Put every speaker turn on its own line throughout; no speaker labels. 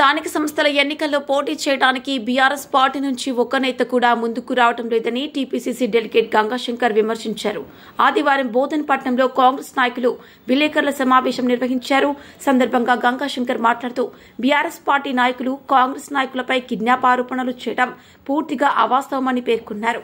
స్థానిక సంస్థల ఎన్నికల్లో పోటీ చేయడానికి బీఆర్ఎస్ పార్టీ నుంచి ఒక్క నేత కూడా ముందుకు రావడం లేదని టీపీసీసీ డెలిగేట్ గంగాశంకర్ విమర్శించారు. ఆదివారం బోధనపట్నంలో కాంగ్రెస్ నాయకులు విలేకరుల సమావేశం నిర్వహించారు. సందర్భంగా గంగాశంకర్ మాట్లాడుతూ బీఆర్ఎస్ పార్టీ నాయకులు కాంగ్రెస్ నాయకులపై కిడ్నాప్ ఆరోపణలు చేయడం పూర్తిగా అవాస్తవమని పేర్కొన్నారు.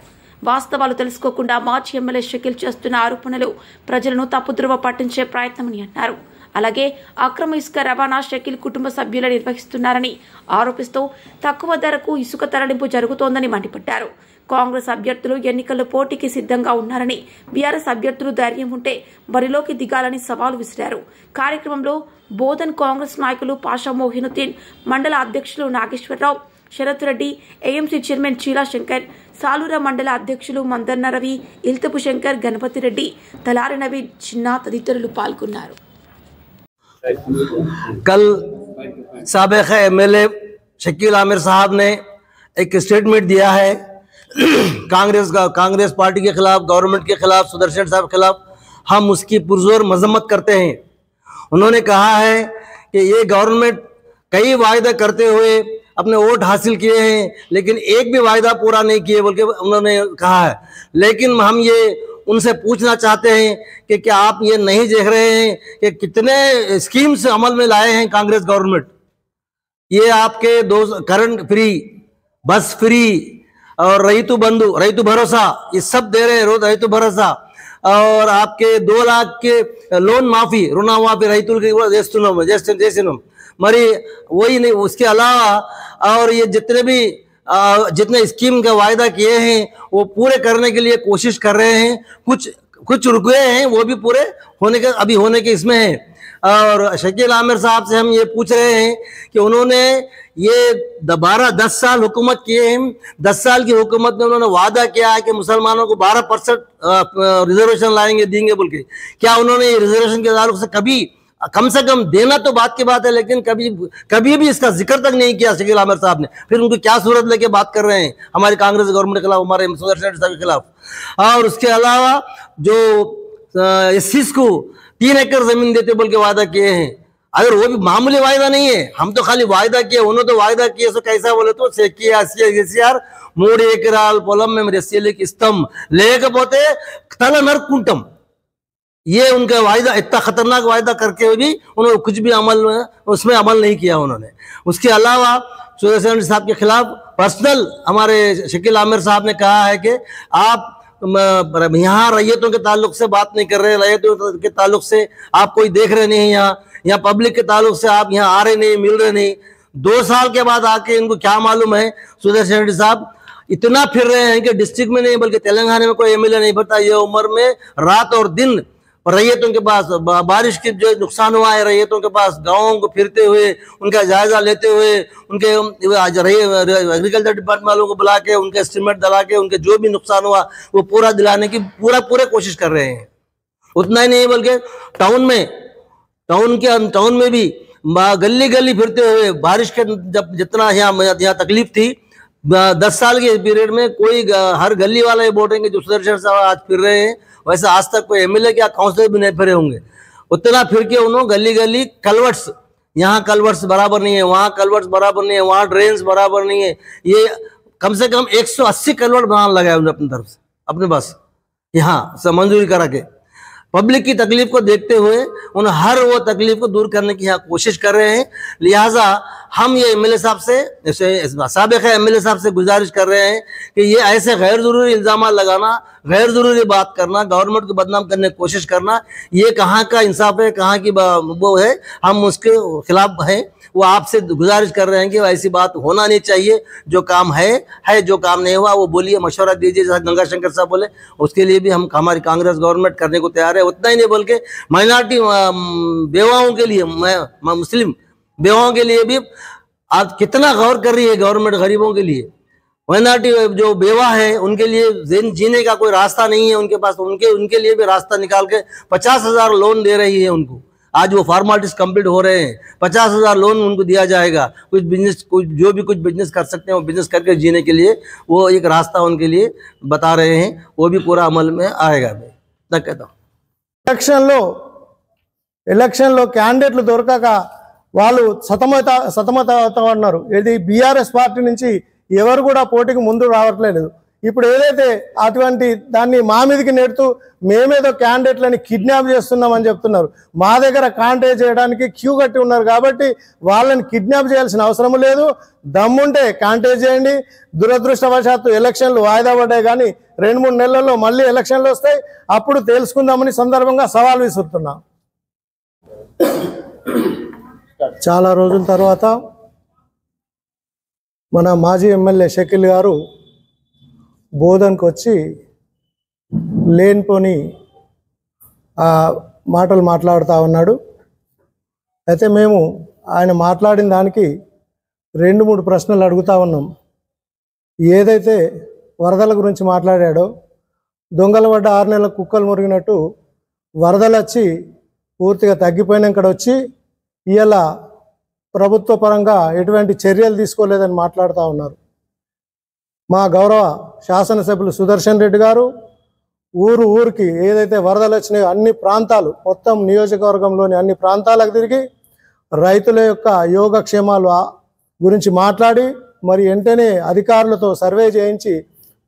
వాస్తవాలు తెలుసుకోకుండా మాజీ ఎమ్మెల్యే షకీల్ చేస్తున్న ఆరోపణలు ప్రజలను తప్పుద్రోవ పట్టించే ప్రయత్నమని అన్నారు. అలాగే అక్రమ ఇసుక రవాణా షకీల్ కుటుంబ సభ్యులు నిర్వహిస్తున్నారని ఆరోపిస్తూ తక్కువ ధరకు ఇసుక తరలింపు జరుగుతోందని మండిపడ్డారు. కాంగ్రెస్ అభ్యర్థులు ఎన్నికల్లో పోటీకి సిద్ధంగా ఉన్నారని, బీఆర్ఎస్ అభ్యర్థులు ధైర్యం ఉంటే బరిలోకి దిగాలని సవాల్ విసిరారు. కార్యక్రమంలో బోధన్ కాంగ్రెస్ నాయకులు పాషా మోహినుద్దీన్, మండల అధ్యక్షులు నాగేశ్వరరావు, శరత్ రెడ్డి, ఏఎంసీ చైర్మన్ చీలా శంకర్, సాలూరా మండల అధ్యక్షులు మందన్న రవి, ఇల్తపు శంకర్, గణపతి రెడ్డి, తలారి నవీన్, చిన్న తదితరులు పాల్గొన్నారు.
कल साबिक़ एमएलए शकील आमिर साहब ने एक स्टेटमेंट दिया है कांग्रेस पार्टी के खिलाफ, गवर्नमेंट के खिलाफ, सुदर्शन साहब के खिलाफ। हम उसकी पुरजोर मजम्मत करते हैं। उन्होंने कहा है कि ये गवर्नमेंट कई वायदे करते हुए अपने वोट हासिल किए हैं, लेकिन एक भी वायदा पूरा नहीं किए बोल के उन्होंने कहा है। लेकिन हम ये उनसे पूछना चाहते हैं कि क्या आप ये नहीं देख रहे हैं कि कितने स्कीम्स अमल में लाए हैं कांग्रेस गवर्नमेंट। ये आपके करंट फ्री, बस फ्री और रईतु बंधु, रईतु भरोसा, ये सब दे रहे हैं। रईतु भरोसा और आपके 2 लाख के लोन माफी, ऋण माफी రైతులు చేస్తున్నాం మరి वही नहीं। उसके अलावा और ये जितने स्कीम का वायदा किए हैं वो पूरे करने के लिए कोशिश कर रहे हैं। कुछ रुके हैं, वो भी पूरे होने के इसमें है। और शकील आमिर साहब से हम ये पूछ रहे हैं कि उन्होंने ये 10 साल हुकूमत किए हैं। 10 साल की हुकूमत में उन्होंने वादा किया है कि मुसलमानों को 12% रिजर्वेशन लाएंगे, देंगे बोल के। क्या उन्होंने ये रिजर्वेशन के ताल्लुक से कभी कम से कम देना तो बात की बात है, लेकिन कभी भी इसका जिक्र तक नहीं किया शकील आमिर साहब ने। फिर उनको क्या सूरत लेके बात कर रहे हैं हमारी कांग्रेस गवर्नमेंट के खिलाफ, हमारे सुदर्शन साहब के खिलाफ। और उसके अलावा जो एससीज को 3 एकड़ जमीन देते बोल के वादा किए हैं, अगर वो भी मामूली वायदा नहीं है, हम तो खाली वायदा किए, उन्होंने तो वायदा किए। सो कैसा बोले तो 3 ఎకరాల పొలం మేము రెస్సీలకి ఇస్తాం, లేకపోతే తల నరుక్కుంటాం। ये उनका वायदा, इतना खतरनाक वायदा करके भी उन्होंने कुछ भी उसमें अमल नहीं किया उन्होंने। उसके अलावा सुदर्शन साहब के खिलाफ पर्सनल हमारे शकील आमिर साहब ने कहा है कि आप यहाँ रैयतों के ताल्लुक से बात नहीं कर रहे, रैयतों के ताल्लुक से आप कोई देख रहे नहीं, यहाँ पब्लिक के ताल्लुक से आप यहाँ आ रहे नहीं, मिल रहे नहीं। 2 साल के बाद आके इनको क्या मालूम है, सुदर्शन रेड्डी साहब इतना फिर रहे हैं कि डिस्ट्रिक्ट में नहीं बल्कि तेलंगाना में कोई एमएलए नहीं भरता। ये उम्र में रात और दिन रैयतों के पास, बारिश के जो नुकसान हुआ है रैयतों के पास, गाँवों को फिरते हुए उनका जायजा लेते हुए, उनके एग्रीकल्चर डिपार्टमेंट वालों को बुला के उनके एस्टीमेट दिला के उनके जो भी नुकसान हुआ वो पूरा दिलाने की पूरे कोशिश कर रहे हैं। उतना ही नहीं बल्कि टाउन में भी गली गली फिरते हुए, बारिश के जब जितना यहाँ तकलीफ थी 10 साल के पीरियड में कोई हर गली वाला ये बोल रहे हैं कि जो सुदर्शन साहब आज फिर रहे हैं, वैसे आज तक कोई एमएलए क्या काउंसिलर भी नहीं फिरे होंगे। उतना फिर के उन्होंने गली गली कलवर्ट्स, यहाँ कलवर्ट्स बराबर नहीं है, वहाँ कलवर्ट्स बराबर नहीं है, वहाँ ड्रेन्स बराबर नहीं है। ये कम से कम 180 कलवर्ट बनाने लगा है उन्होंने अपनी तरफ से, अपने पास यहाँ से मंजूरी करा के। पब्लिक की तकलीफ को देखते हुए उन्हें हर वो तकलीफ को दूर करने की यहाँ कोशिश कर रहे हैं। लिहाजा हम ये एमएलए साहब से, साबिक़ एमएलए साहब से गुजारिश कर रहे हैं कि ये ऐसे गैर ज़रूरी इल्ज़ाम लगाना, गैर ज़रूरी बात करना, गवर्नमेंट को बदनाम करने की कोशिश करना, ये कहाँ का इंसाफ है, कहाँ की वो है। हम उसके खिलाफ हैं। वो आपसे गुजारिश कर रहे हैं कि ऐसी बात होना नहीं चाहिए। जो काम है, जो काम नहीं हुआ वो बोलिए, मशवरा दीजिए, जैसा गंगाशंकर साहब बोले। उसके लिए भी हम हमारी कांग्रेस गवर्नमेंट करने को तैयार है। उतना ही नहीं बल्कि माइनॉरिटी बेवाओं के लिए, मुस्लिम बेवाओं के लिए भी आज कितना गौर कर रही है गवर्नमेंट गरीबों के लिए। माइनॉरिटी जो बेवा है उनके लिए जीने का कोई रास्ता नहीं है उनके पास, उनके लिए भी रास्ता निकाल के 50,000 लोन दे रही है उनको। आज वो फॉर्मेलिटीज कंप्लीट हो रहे हैं, 50,000 लोन उनको दिया जाएगा। कुछ जो भी कुछ बिजनेस कर सकते हैं वो बिजनेस करके जीने के लिए वो एक रास्ता उनके लिए बता रहे हैं, वो भी पूरा अमल में आएगा। मैं कहता हूँ
ఎలక్షన్లో క్యాండిడేట్లు దొరకక వాళ్ళు సతమతమన్నారు. ఇది బీఆర్ఎస్ పార్టీ నుంచి ఎవరు కూడా పోటీకి ముందు రావట్లేదు. ఇప్పుడు ఏదైతే అటువంటి దాన్ని మా మీదకి నెడుతూ మేమేదో క్యాండిడేట్లని కిడ్నాప్ చేస్తున్నామని చెప్తున్నారు. మా దగ్గర కాంటాక్ట్ చేయడానికి క్యూ కట్టి ఉన్నారు కాబట్టి వాళ్ళని కిడ్నాప్ చేయాల్సిన అవసరం లేదు. దమ్ముంటే కాంటాక్ట్ చేయండి. దురదృష్టవశాత్తు ఎలక్షన్లు వాయిదా పడ్డాయి, కానీ 2-3 నెలల్లో మళ్ళీ ఎలక్షన్లు వస్తాయి, అప్పుడు తెలుసుకుందామని సందర్భంగా సవాల్ విసురుతున్నాం. చాలా రోజుల తర్వాత మన మాజీ ఎమ్మెల్యే షకీల్ గారు బోధన్కి వచ్చి లేనిపోని మాటలు మాట్లాడుతూ ఉన్నాడు. అయితే మేము ఆయన మాట్లాడిన దానికి 2-3 ప్రశ్నలు అడుగుతూ ఉన్నాం. ఏదైతే వరదల గురించి మాట్లాడాడో, దొంగల పడ్డ 6 నెలల కుక్కలు మురిగినట్టు వరదలు వచ్చి పూర్తిగా తగ్గిపోయినాక వచ్చి ఇవాళ ప్రభుత్వ పరంగా ఎటువంటి చర్యలు తీసుకోలేదని మాట్లాడుతూ ఉన్నారు. మా గౌరవ శాసనసభ్యులు సుదర్శన్ రెడ్డి గారు ఊరికి ఏదైతే వరదలు వచ్చినాయో అన్ని ప్రాంతాలు, మొత్తం నియోజకవర్గంలోని అన్ని ప్రాంతాలకు తిరిగి రైతుల యొక్క యోగక్షేమాలు గురించి మాట్లాడి మరి వెంటనే అధికారులతో సర్వే చేయించి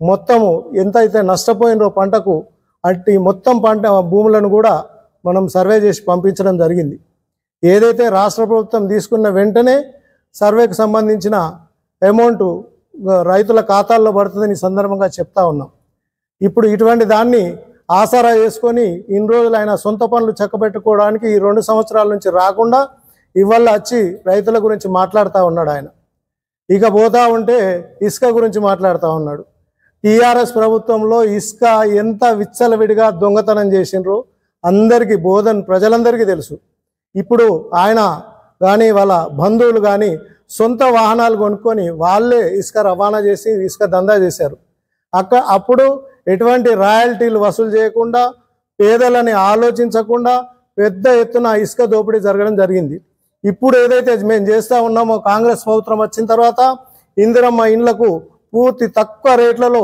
మొత్తము ఎంతైతే నష్టపోయినో పంటకు అట్టి మొత్తం పంట భూములను కూడా మనం సర్వే చేసి పంపించడం జరిగింది. ఏదైతే రాష్ట్ర ప్రభుత్వం తీసుకున్న వెంటనే సర్వేకు సంబంధించిన అమౌంట్ రైతుల ఖాతాల్లో పడుతుందని సందర్భంగా చెప్తా ఉన్నాం. ఇప్పుడు ఇటువంటి దాన్ని ఆసరా చేసుకొని ఇన్ని రోజులు ఆయన సొంత పనులు చక్కబెట్టుకోవడానికి ఈ 2 సంవత్సరాల నుంచి రాకుండా ఇవాళ వచ్చి రైతుల గురించి మాట్లాడుతూ ఉన్నాడు ఆయన. ఇక పోతా ఉంటే ఇసుక గురించి మాట్లాడుతూ ఉన్నాడు. టీఆర్ఎస్ ప్రభుత్వంలో ఇసుక ఎంత విచ్చలవిడిగా దొంగతనం చేసినరో అందరికీ ప్రజలందరికీ తెలుసు. ఇప్పుడు ఆయన కానీ వాళ్ళ బంధువులు కానీ సొంత వాహనాలు కొనుక్కొని వాళ్ళే ఇసుక రవాణా చేసి ఇసుక దందా చేశారు. అప్పుడు ఎటువంటి రాయల్టీలు వసూలు చేయకుండా, పేదలని ఆలోచించకుండా పెద్ద ఎత్తున ఇసుక దోపిడీ జరగడం జరిగింది. ఇప్పుడు ఏదైతే మేము చేస్తూ ఉన్నామో, కాంగ్రెస్ ప్రభుత్వం వచ్చిన తర్వాత ఇందిరమ్మ ఇండ్లకు పూర్తి తక్కువ రేట్లలో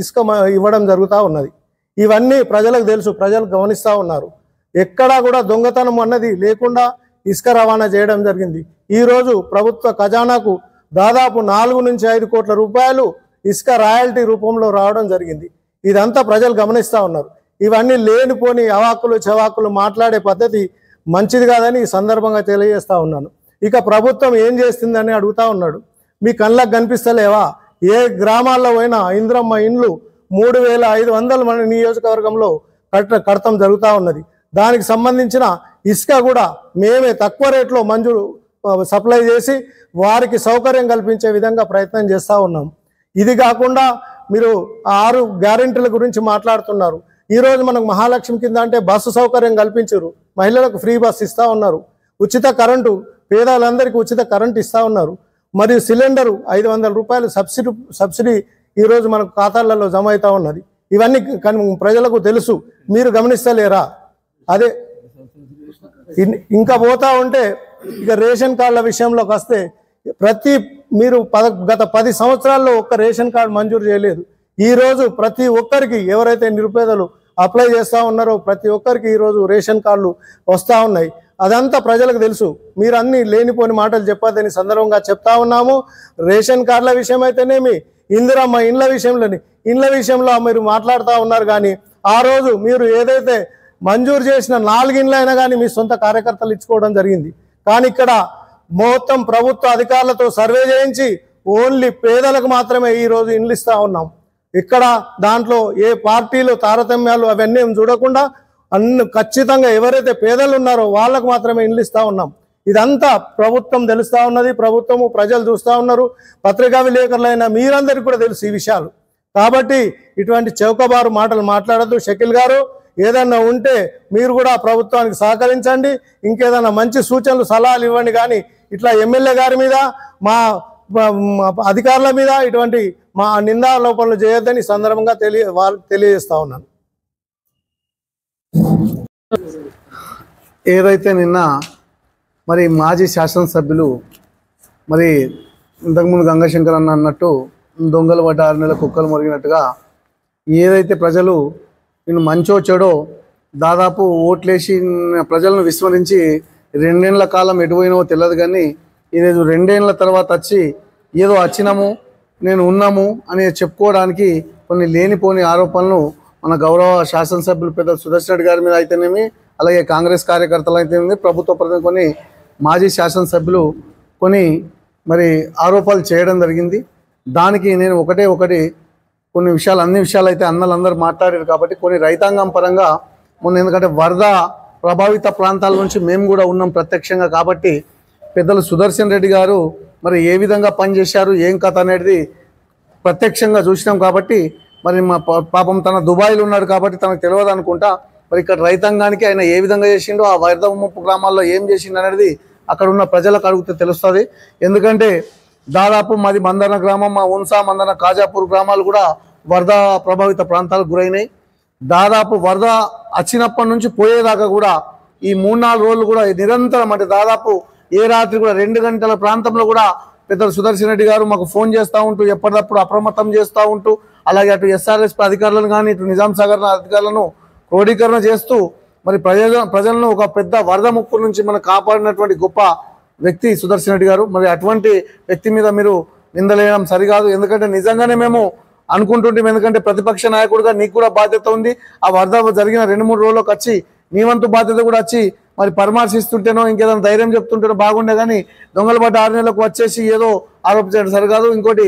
ఇసుక ఇవ్వడం జరుగుతూ ఉన్నది. ఇవన్నీ ప్రజలకు తెలుసు, ప్రజలు గమనిస్తూ ఉన్నారు. ఎక్కడా కూడా దొంగతనం అన్నది లేకుండా ఇసుక రవాణా చేయడం జరిగింది. ఈరోజు ప్రభుత్వ ఖజానాకు దాదాపు 4 నుంచి 5 కోట్ల రూపాయలు ఇసుక రాయల్టీ రూపంలో రావడం జరిగింది. ఇదంతా ప్రజలు గమనిస్తూ ఉన్నారు. ఇవన్నీ లేనిపోని అవాకులు చవాకులు మాట్లాడే పద్ధతి మంచిది కాదని ఈ సందర్భంగా తెలియజేస్తూ ఉన్నాను. ఇక ప్రభుత్వం ఏం చేస్తుందని అడుగుతూ ఉన్నాడు. మీ కళ్ళకు కనిపిస్తలేవా? ఏ గ్రామాల్లో పోయినా ఇందిరమ్మ ఇండ్లు 3500 మన నియోజకవర్గంలో కడతం జరుగుతూ ఉన్నది. దానికి సంబంధించిన ఇసుక కూడా మేమే తక్కువ రేట్లో మంజూరు సప్లై చేసి వారికి సౌకర్యం కల్పించే విధంగా ప్రయత్నం చేస్తూ ఉన్నాం. ఇది కాకుండా మీరు 6 గ్యారెంటీల గురించి మాట్లాడుతున్నారు. ఈరోజు మనకు మహాలక్ష్మి కింద అంటే బస్సు సౌకర్యం కల్పించారు, మహిళలకు ఫ్రీ బస్ ఇస్తూ ఉన్నారు, ఉచిత కరెంటు పేదలందరికీ ఉచిత కరెంటు ఇస్తూ ఉన్నారు, మరియు సిలిండరు 500 రూపాయలు సబ్సిడీ ఈరోజు మనకు ఖాతాలలో జమ అవుతూ ఉన్నది. ఇవన్నీ ప్రజలకు తెలుసు, మీరు గమనిస్తలేరా? అదే ఇంకా పోతా ఉంటే ఇక రేషన్ కార్డుల విషయంలోకి వస్తే మీరు గత 10 సంవత్సరాల్లో ఒక్క రేషన్ కార్డు మంజూరు చేయలేదు. ఈరోజు ప్రతి ఒక్కరికి ఎవరైతే నిరుపేదలు అప్లై చేస్తూ ఉన్నారో ప్రతి ఒక్కరికి ఈరోజు రేషన్ కార్డులు వస్తూ ఉన్నాయి. అదంతా ప్రజలకు తెలుసు. మీరు అన్ని లేనిపోని మాటలు చెప్పొద్దని సందర్భంగా చెప్తా ఉన్నాము. రేషన్ కార్డుల విషయం అయితేనేమి, ఇందిరమ్మ ఇండ్ల విషయంలో మీరు మాట్లాడుతూ ఉన్నారు. కానీ ఆ రోజు మీరు ఏదైతే మంజూరు చేసిన 4 ఇండ్లు అయినా కానీ మీ సొంత కార్యకర్తలు ఇచ్చుకోవడం జరిగింది. కానీ ఇక్కడ మొత్తం ప్రభుత్వ అధికారులతో సర్వే చేయించి ఓన్లీ పేదలకు మాత్రమే ఈరోజు ఇండ్లు ఇస్తూ ఉన్నాం. ఇక్కడ దాంట్లో ఏ పార్టీలు తారతమ్యాలు అవన్నీ చూడకుండా ఖచ్చితంగా ఎవరైతే పేదలు ఉన్నారో వాళ్ళకు మాత్రమే ఇండ్లు ఇస్తూ ఉన్నాం. ఇదంతా ప్రభుత్వం తెలుస్తూ ఉన్నది, ప్రభుత్వము ప్రజలు చూస్తూ ఉన్నారు, పత్రికా విలేకరులైన మీరందరికీ కూడా తెలుసు ఈ విషయాలు. కాబట్టి ఇటువంటి చౌకబారు మాటలు మాట్లాడద్దు. షకీల్ గారు, ఏదన్నా ఉంటే మీరు కూడా ప్రభుత్వానికి సహకరించండి, ఇంకేదన్నా మంచి సూచనలు సలహాలు ఇవ్వండి. కానీ ఇట్లా ఎమ్మెల్యే గారి మీద మా అధికారుల మీద ఇటువంటి మా నిందారోపణలు చేయొద్దని సందర్భంగా తెలియజేస్తా ఉన్నాను.
ఏదైతే నిన్న మరి మాజీ శాసనసభ్యులు మరి ఇంతకుముందు గంగాశంకర్ అన్నట్టు దొంగలు పడ్డ 6 నెలల కుక్కలు మురిగినట్టుగా ఏదైతే ప్రజలు నేను మంచో చెడో దాదాపు ఓట్లేసి ప్రజలను విస్మరించి రెండేళ్ల కాలం ఎటుపోయినో తెలియదు. కానీ ఈరోజు 2 ఏళ్ల తర్వాత వచ్చి ఏదో వచ్చినాము నేను ఉన్నాము అని చెప్పుకోవడానికి కొన్ని లేనిపోని ఆరోపణలు మన గౌరవ శాసనసభ్యులు పెద్ద సుదర్శన్ రెడ్డి గారి మీద అయితేనేమి, అలాగే కాంగ్రెస్ కార్యకర్తలు అయితేనేమి, ప్రభుత్వ ప్రతినిధులు కొన్ని మాజీ శాసనసభ్యులు కొన్ని మరి ఆరోపణలు చేయడం జరిగింది. దానికి నేను ఒకటి కొన్ని విషయాలు, అన్ని విషయాలు అయితే అన్నలందరూ మాట్లాడారు కాబట్టి కొన్ని రైతాంగం పరంగా మొన్న, ఎందుకంటే వరద ప్రభావిత ప్రాంతాల నుంచి మేము కూడా ఉన్నాం ప్రత్యక్షంగా, కాబట్టి పెద్దలు సుదర్శన్ రెడ్డి గారు మరి ఏ విధంగా పనిచేశారు ఏం కథ అనేది ప్రత్యక్షంగా చూసినాం. కాబట్టి మరి మా పాపం తన దుబాయ్లో ఉన్నాడు కాబట్టి తనకు తెలియదు అనుకుంటా. మరి ఇక్కడ రైతాంగానికి ఆయన ఏ విధంగా చేసిండో, ఆ వరద ముప్పు గ్రామాల్లో ఏం చేసిండు అనేది అక్కడ ఉన్న ప్రజలకు అడిగితే తెలుస్తుంది. ఎందుకంటే దాదాపు మాది మందన గ్రామం, మా ఉన్సా మందన కాజాపూర్ గ్రామాలు కూడా వరద ప్రభావిత ప్రాంతాలకు గురైనాయి. దాదాపు వరద వచ్చినప్పటి నుంచి పోయేదాకా కూడా ఈ 3-4 రోజులు కూడా నిరంతరం, అంటే దాదాపు ఏ రాత్రి కూడా 2 గంటల ప్రాంతంలో కూడా పెద్దలు సుదర్శన్ రెడ్డి గారు మాకు ఫోన్ చేస్తూ ఉంటూ ఎప్పటికప్పుడు అప్రమత్తం చేస్తూ ఉంటూ, అలాగే అటు ఎస్ఆర్ఎస్పీ అధికారులను కానీ ఇటు నిజాం సాగర్ అధికారులను క్రోడీకరణ చేస్తూ మరి ప్రజలను ఒక పెద్ద వరద ముప్పు నుంచి మనం కాపాడినటువంటి గొప్ప వ్యక్తి సుదర్శన్ రెడ్డి గారు. మరి అటువంటి వ్యక్తి మీద మీరు నిందలేయడం సరికాదు. ఎందుకంటే నిజంగానే మేము అనుకుంటుంటాం, ఎందుకంటే ప్రతిపక్ష నాయకుడిగా నీకు కూడా బాధ్యత ఉంది. ఆ వరద జరిగిన 2-3 రోజులకు వచ్చి నీ వంతు బాధ్యత కూడా వచ్చి మరి పరామర్శిస్తుంటేనో ఇంకేదైనా ధైర్యం చెప్తుంటేనో బాగుండే, కానీ దొంగల పడ్డ 6 నెలలకు వచ్చేసి ఏదో ఆరోపించడం సరికాదు. ఇంకోటి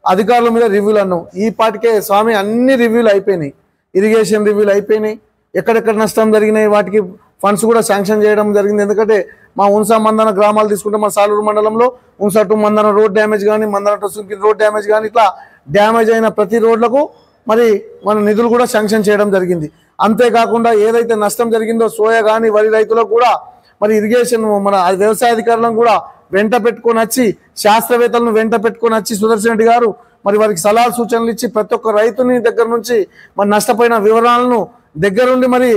అధికారుల మీద రివ్యూలు అన్నాం. ఈ పాటికే స్వామి అన్ని రివ్యూలు అయిపోయినాయి, ఇరిగేషన్ రివ్యూలు అయిపోయినాయి, ఎక్కడెక్కడ నష్టం జరిగినాయి వాటికి ఫండ్స్ కూడా శాంక్షన్ చేయడం జరిగింది. ఎందుకంటే మా ఉన్సా మందన గ్రామాలు తీసుకుంటే మా సాలూరు మండలంలో ఉన్సా టు మందన రోడ్ డ్యామేజ్ కానీ, Mandana to Sunki road damage కానీ, ఇట్లా డ్యామేజ్ అయిన ప్రతి రోడ్లకు మరి మన నిధులు కూడా శాంక్షన్ చేయడం జరిగింది. అంతేకాకుండా ఏదైతే నష్టం జరిగిందో సోయా కానీ వరి రైతులకు కూడా మరి ఇరిగేషన్ మన వ్యవసాయ అధికారులను కూడా వెంట పెట్టుకొని వచ్చి, శాస్త్రవేత్తలను వెంట పెట్టుకొని వచ్చి సుదర్శన్ రెడ్డి గారు మరి వారికి సలహా సూచనలు ఇచ్చి ప్రతి ఒక్క రైతుని దగ్గర నుంచి మరి నష్టపోయిన వివరాలను దగ్గరుండి మరి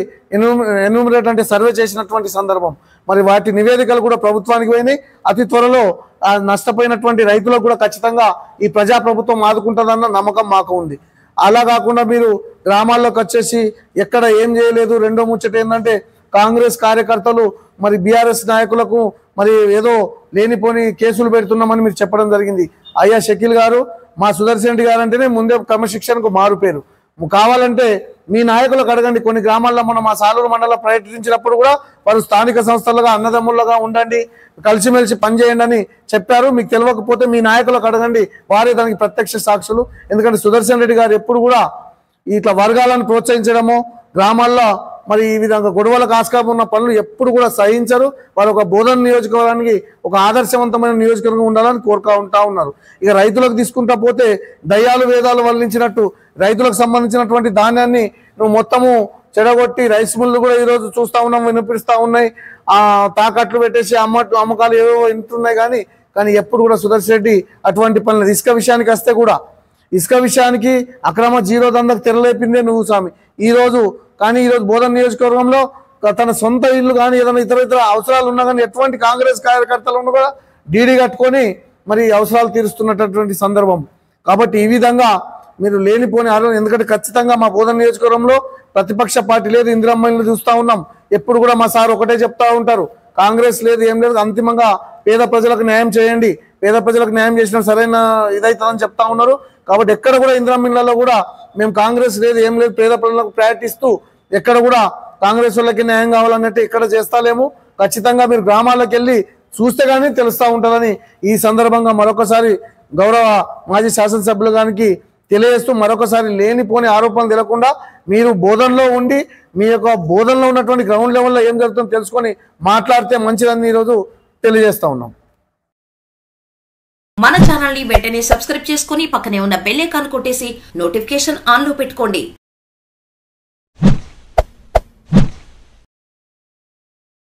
ఎన్యూమరేట్ అంటే సర్వే చేసినటువంటి సందర్భం. మరి వాటి నివేదికలు కూడా ప్రభుత్వానికి పోయినాయి. అతి త్వరలో ఆ నష్టపోయినటువంటి రైతులకు కూడా ఖచ్చితంగా ఈ ప్రజాప్రభుత్వం ఆదుకుంటుందన్న నమ్మకం మాకు ఉంది. అలా కాకుండా మీరు గ్రామాల్లోకి వచ్చేసి ఎక్కడ ఏం చేయలేదు. రెండో ముచ్చట ఏంటంటే కాంగ్రెస్ కార్యకర్తలు మరి బీఆర్ఎస్ నాయకులకు మరి ఏదో లేనిపోని కేసులు పెడుతున్నామని మీరు చెప్పడం జరిగింది. అయ్యా షకీల్ గారు, మా సుదర్శన్ రెడ్డి గారు అంటేనే ముందే క్రమశిక్షణకు మారుపేరు. కావాలంటే మీ నాయకులకు అడగండి. కొన్ని గ్రామాల్లో మనం మా సాలూరు మండలం పర్యటించినప్పుడు కూడా వారు స్థానిక సంస్థలుగా అన్నదమ్ములుగా ఉండండి, కలిసిమెలిసి పనిచేయండి అని చెప్పారు. మీకు తెలియకపోతే మీ నాయకులకు అడగండి, వారే దానికి ప్రత్యక్ష సాక్షులు. ఎందుకంటే సుదర్శన్ రెడ్డి గారు ఎప్పుడు కూడా ఇట్లా వర్గాలను ప్రోత్సహించడము, గ్రామాల్లో మరి ఈ విధంగా గొడవలకు ఆస్కారం ఉన్న పనులు ఎప్పుడు కూడా సహించరు. వారు ఒక బోధన నియోజకవర్గానికి ఒక ఆదర్శవంతమైన నియోజకవర్గం ఉండాలని కోరుకుంటా ఉన్నారు. ఇక రైతులకు తీసుకుంటా పోతే దయ్యాలు వేదాలు వల్లించినట్టు రైతులకు సంబంధించినటువంటి ధాన్యాన్ని నువ్వు మొత్తము చెడగొట్టి రైస్ మిల్లు కూడా ఈరోజు చూస్తూ ఉన్నాం, వినిపిస్తూ ఉన్నాయి. తాకట్లు పెట్టేసి అమ్మకాలు ఏవో ఇంటున్నాయి. కానీ ఎప్పుడు కూడా సుదర్శన్ రెడ్డి అటువంటి పనులు. ఇసుక విషయానికి వస్తే కూడా ఇసుక విషయానికి అక్రమ జీరో దందకు తెరలేపిందే నువ్వు స్వామి ఈరోజు. కానీ ఈరోజు బోధన నియోజకవర్గంలో తన సొంత ఇల్లు కానీ ఏదైనా ఇతర అవసరాలు ఉన్నా కానీ ఎటువంటి కాంగ్రెస్ కార్యకర్తలను కూడా డీడీ కట్టుకొని మరి అవసరాలు తీరుస్తున్నటువంటి సందర్భం. కాబట్టి ఈ విధంగా మీరు లేనిపోని ఆలోచన. ఎందుకంటే ఖచ్చితంగా మా బోధన నియోజకవర్గంలో ప్రతిపక్ష పార్టీ లేదు, ఇందిరమ్మని చూస్తూ ఉన్నాం. ఎప్పుడు కూడా మా సార్ ఒకటే చెప్తా ఉంటారు, కాంగ్రెస్ లేదు ఏం లేదు, అంతిమంగా పేద ప్రజలకు న్యాయం చేయండి, పేద ప్రజలకు న్యాయం చేసిన సరైన ఇదైతుందని చెప్తా ఉన్నారు. కాబట్టి ఎక్కడ కూడా ఇందిరమ్మలలో కూడా మేము కాంగ్రెస్ లేదు ఏం లేదు, పేద ప్రజలకు ప్రయారిటిస్తూ ఎక్కడ కూడా కాంగ్రెస్ వాళ్ళకి న్యాయం కావాలన్నట్టు ఎక్కడ చేస్తాలేము. ఖచ్చితంగా మీరు గ్రామాలకు వెళ్ళి చూస్తే కానీ తెలుస్తూ ఉంటుందని ఈ సందర్భంగా మరొకసారి గౌరవ మాజీ శాసనసభ్యులు గారికి తెలియజేస్తూ, మరొకసారి లేనిపోని ఆరోపణలు తెలియకుండా మీరు బోధనలో ఉండి మీ యొక్క బోధనలో ఉన్నటువంటి గ్రౌండ్ లెవెల్లో ఏం జరుగుతుందో తెలుసుకొని మాట్లాడితే మంచిదని ఈరోజు తెలియజేస్తా ఉన్నాం.
మన ఛానల్ ని వెంటనే సబ్స్క్రైబ్ చేసుకుని పక్కనే ఉన్న బెల్ ఐకాన్ కొట్టేసి నోటిఫికేషన్ ఆన్ లో పెట్టుకోండి.